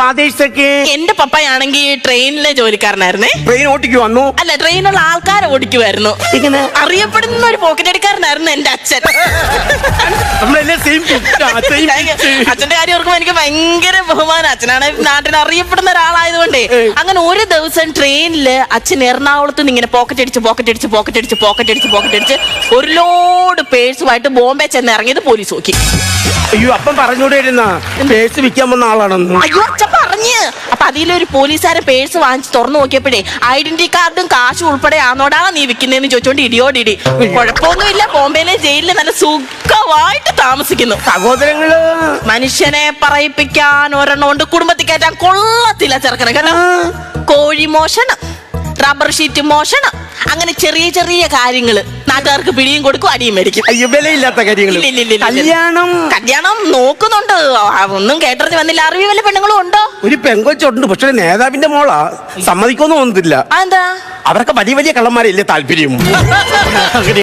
Fathers ഒക്കെ? എന്റെ പപ്പയാണെങ്കിൽ ട്രെയിനിലെ ജോലിക്കാരനായിരുന്നേ. ട്രെയിൻ ഓടിക്കു വന്നു? അല്ല, ട്രെയിനുള്ള ആൾക്കാരെ ഓടിക്കുമായിരുന്നു. ഇങ്ങനെ അറിയപ്പെടുന്ന ഒരു പോക്കറ്റ് അടിക്കാരനായിരുന്നു എന്റെ അച്ഛൻ. അച്ഛന്റെ കാര്യം ഓർക്കുമ്പോ എനിക്ക് ഭയങ്കര ബഹുമാനം. അച്ഛനാണ് നാട്ടിൽ അറിയപ്പെടുന്ന ഒരാളായതുകൊണ്ടേ. അങ്ങനെ ഒരു ദിവസം ട്രെയിനില് അച്ഛൻ എറണാകുളത്ത് നിന്ന് ഇങ്ങനെ പോക്കറ്റ് അടിച്ച് ഒരു ലോഡ് പേഴ്സുമായിട്ട് ബോംബെ ചെന്ന് ഇറങ്ങിയത് പോലീസ് നോക്കി. അയ്യോ, അപ്പം പറഞ്ഞൂടായിരുന്ന പേഴ്സ് വിൽക്കാൻ വന്ന ആളാണെന്ന്? അയ്യോ, അച്ഛൻ പറഞ്ഞ്. അപ്പൊ അതിലൊരു പോലീസുകാരൻ പേഴ്സ് വാങ്ങിച്ച് തുറന്നു നോക്കിയപ്പോഴേ ഐഡന്റിറ്റി കാർഡും കാശും ഉൾപ്പെടെ ആണോടാ നീ വിൽക്കുന്നതെന്ന് ചോദിച്ചോണ്ട് ഇടിയോടിടി. കുഴപ്പമൊന്നുമില്ല, ബോംബെയിലെ ജയിലിൽ നല്ല സുഖമായിട്ട് താമസിക്കുന്നു. സഹോദരങ്ങള് മനുഷ്യനെ പറയിപ്പിക്കാൻ ഒരെണ്ണം കൊണ്ട് കുടുംബത്തിൽ കയറ്റാൻ കൊള്ളത്തില്ല ചെറുക്കനെ. കാരണം കോഴി മോഷണം, റബ്ബർ ഷീറ്റ് മോഷണം, അങ്ങനെ ചെറിയ ചെറിയ കാര്യങ്ങള് നാട്ടുകാർക്ക് പിടിയും കൊടുക്കും, അടിയും മേടിക്കും. അയ്യോ, വിലയില്ലാത്ത കാര്യങ്ങൾ. കല്യാണം നോക്കുന്നുണ്ട്. ഒന്നും കേട്ടറിഞ്ഞ് വന്നില്ല. അറിവ് വല്ല പെണ്ണുങ്ങളും ഉണ്ടോ? ഒരു പെങ്കൊച്ചുണ്ട്, പക്ഷെ നേതാവിന്റെ മോളാ. സമ്മതിക്കൊന്നും തോന്നുന്നില്ല. എന്താ? അവരൊക്കെ വലിയ വലിയ കള്ളന്മാരല്ലേ താല്പര്യം.